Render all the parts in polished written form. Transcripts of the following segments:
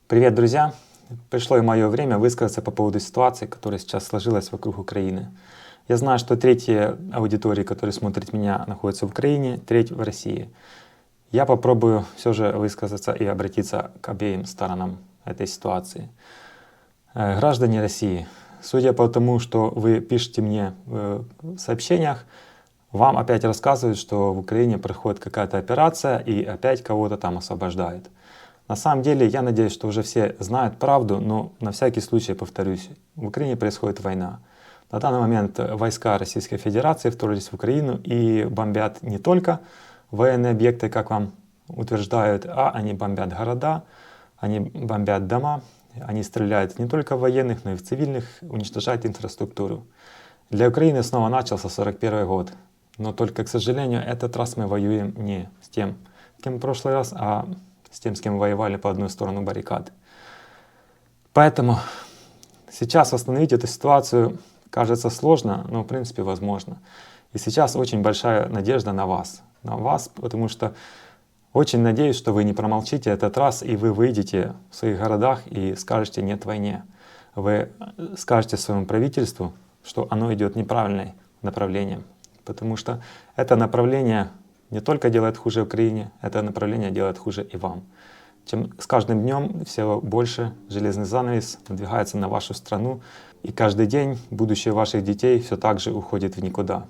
Привет, друзья! Пришло и мое время высказаться по поводу ситуации, которая сейчас сложилась вокруг Украины. Я знаю, что треть аудитории, которая смотрит меня, находится в Украине, треть в России. Я попробую все же высказаться и обратиться к обеим сторонам этой ситуации. Граждане России, судя по тому, что вы пишете мне в сообщениях, вам опять рассказывают, что в Украине проходит какая-то операция и опять кого-то там освобождают. На самом деле, я надеюсь, что уже все знают правду, но на всякий случай повторюсь. В Украине происходит война. На данный момент войска Российской Федерации вторглись в Украину и бомбят не только военные объекты, как вам утверждают, а они бомбят города, они бомбят дома, они стреляют не только в военных, но и в цивильных, уничтожают инфраструктуру. Для Украины снова начался 1941 год. Но только, к сожалению, этот раз мы воюем не с тем, с кем в прошлый раз, а с тем, с кем воевали по одну сторону баррикад. Поэтому сейчас восстановить эту ситуацию кажется сложно, но в принципе возможно. И сейчас очень большая надежда на вас, потому что очень надеюсь, что вы не промолчите этот раз, и вы выйдете в своих городах и скажете «нет войне». Вы скажете своему правительству, что оно идет неправильным направлением, потому что это направление не только делает хуже Украине, это направление делает хуже и вам. С каждым днем все больше железный занавес надвигается на вашу страну, и каждый день будущее ваших детей все так же уходит в никуда.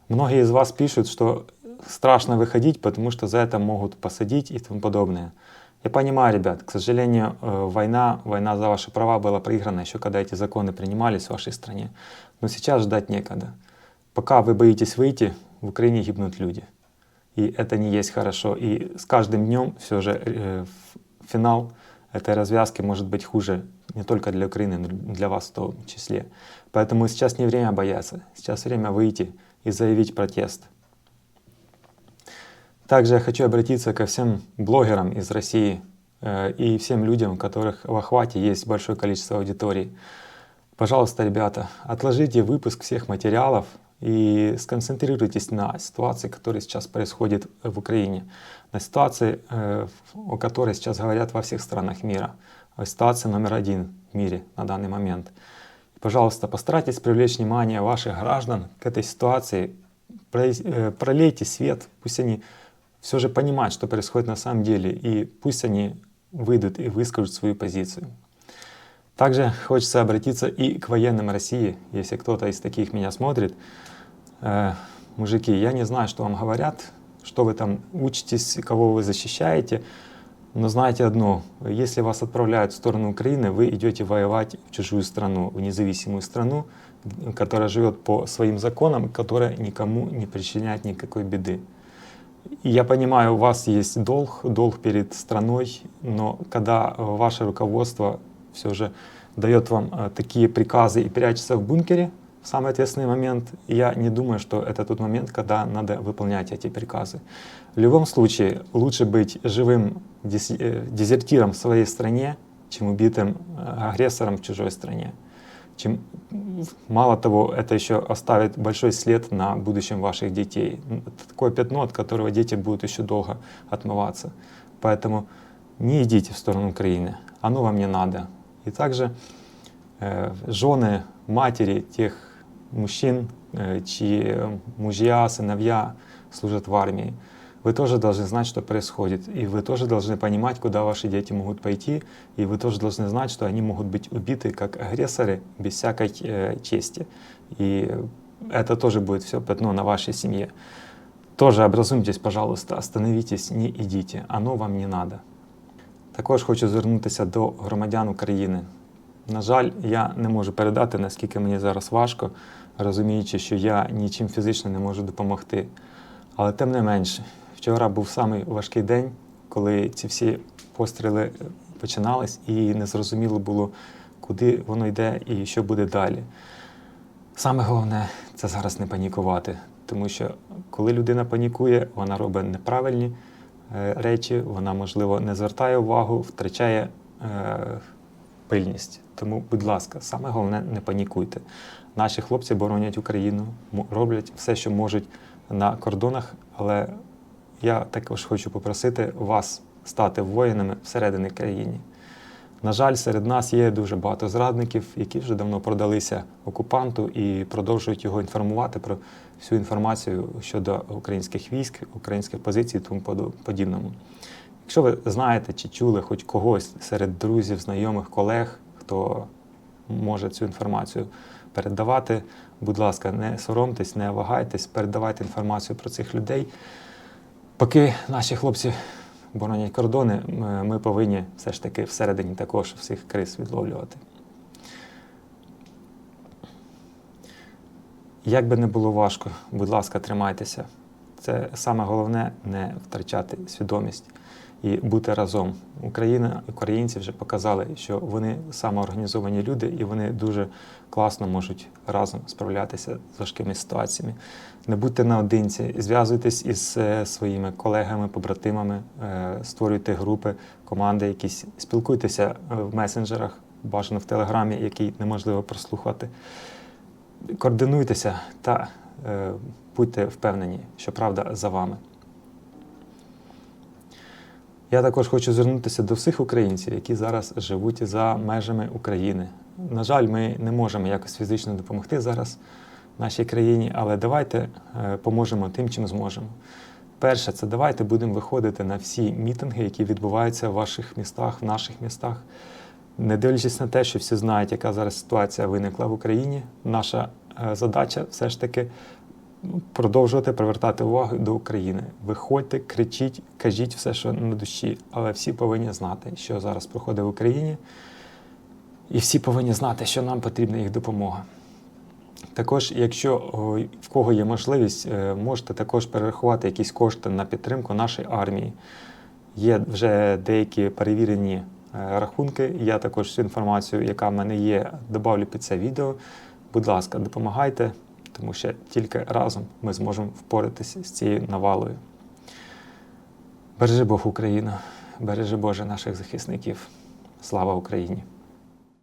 Многие из вас пишут, что страшно выходить, потому что за это могут посадить и тому подобное. Я понимаю, ребят, к сожалению, война за ваши права была проиграна еще когда эти законы принимались в вашей стране. Но сейчас ждать некогда. Пока вы боитесь выйти, в Украине гибнут люди. И это не есть хорошо. И с каждым днем все же финал этой развязки может быть хуже не только для Украины, но и для вас в том числе. Поэтому сейчас не время бояться. Сейчас время выйти и заявить протест. Также я хочу обратиться ко всем блогерам из России и всем людям, у которых в охвате есть большое количество аудиторий. Пожалуйста, ребята, отложите выпуск всех материалов и сконцентрируйтесь на ситуации, которая сейчас происходит в Украине, на ситуации, о которой сейчас говорят во всех странах мира, о ситуации номер один в мире на данный момент. Пожалуйста, постарайтесь привлечь внимание ваших граждан к этой ситуации, пролейте свет, пусть они все же понимают, что происходит на самом деле, и пусть они выйдут и выскажут свою позицию. Также хочется обратиться и к военным России, если кто-то из таких меня смотрит. Мужики, я не знаю, что вам говорят, что вы там учитесь, кого вы защищаете, но знайте одно, если вас отправляют в сторону Украины, вы идете воевать в чужую страну, в независимую страну, которая живет по своим законам, которая никому не причиняет никакой беды. И я понимаю, у вас есть долг перед страной, но когда ваше руководство все же дает вам такие приказы и прячется в бункере в самый ответственный момент, я не думаю, что это тот момент, когда надо выполнять эти приказы. В любом случае, лучше быть живым дезертиром в своей стране, чем убитым агрессором в чужой стране. Мало того, это еще оставит большой след на будущем ваших детей. Это такое пятно, от которого дети будут еще долго отмываться. Поэтому не идите в сторону Украины, оно вам не надо. И также жены, матери тех мужчин, чьи мужья, сыновья служат в армии, вы тоже должны знать, что происходит. И вы тоже должны понимать, куда ваши дети могут пойти. И вы тоже должны знать, что они могут быть убиты как агрессоры без всякой чести. И это тоже будет все пятно на вашей семье. Тоже образумьтесь, пожалуйста, остановитесь, не ідіть. Оно вам не надо. Також хочу звернутися до громадян України. На жаль, я не можу передати, наскільки мені зараз важко, розуміючи, що я нічим фізично не можу допомогти. Але тим не менше, вчора був самий важкий день, коли ці всі постріли починались і незрозуміло було, куди воно йде і що буде далі. Саме головне – це зараз не панікувати, тому що коли людина панікує, вона робить неправильні речі, вона, можливо, не звертає увагу, втрачає пильність. Тому, будь ласка, саме головне – не панікуйте. Наші хлопці боронять Україну, роблять все, що можуть на кордонах, але я також хочу попросити вас стати воїнами всередині країни. На жаль, серед нас є дуже багато зрадників, які вже давно продалися окупанту і продовжують його інформувати про всю інформацію щодо українських військ, українських позицій і тому подібному. Якщо ви знаєте чи чули хоч когось серед друзів, знайомих, колег, хто може цю інформацію передавати, будь ласка, не соромтесь, не вагайтесь, передавайте інформацію про цих людей. Поки наші хлопці боронять кордони, ми повинні все ж таки всередині також всіх криз відловлювати. Як би не було важко, будь ласка, тримайтеся. Це саме головне – не втрачати свідомість і бути разом. Українці вже показали, що вони самоорганізовані люди і вони дуже класно можуть разом справлятися з важкими ситуаціями. Не будьте наодинці, зв'язуйтесь із своїми колегами, побратимами, створюйте групи, команди якісь, спілкуйтеся в месенджерах, бажано в Телеграмі, який неможливо прослухати. Координуйтеся та будьте впевнені, що правда за вами. Я також хочу звернутися до всіх українців, які зараз живуть за межами України. На жаль, ми не можемо якось фізично допомогти зараз нашій країні, але давайте поможемо тим, чим зможемо. Перше, це давайте будемо виходити на всі мітинги, які відбуваються в ваших містах, в наших містах. Не дивлячись на те, що всі знають, яка зараз ситуація виникла в Україні, наша задача все ж таки продовжувати привертати увагу до України. Виходьте, кричіть, кажіть все, що на душі, але всі повинні знати, що зараз проходить в Україні, і всі повинні знати, що нам потрібна їх допомога. Також, якщо в кого є можливість, можете також перерахувати якісь кошти на підтримку нашої армії. Є вже деякі перевірені рахунки, я також всю інформацію, яка в мене є, добавлю під це відео. Будь ласка, допомагайте, тому що тільки разом ми зможемо впоратися з цією навалою. Бережи Бог Україну, бережи Боже наших захисників. Слава Україні!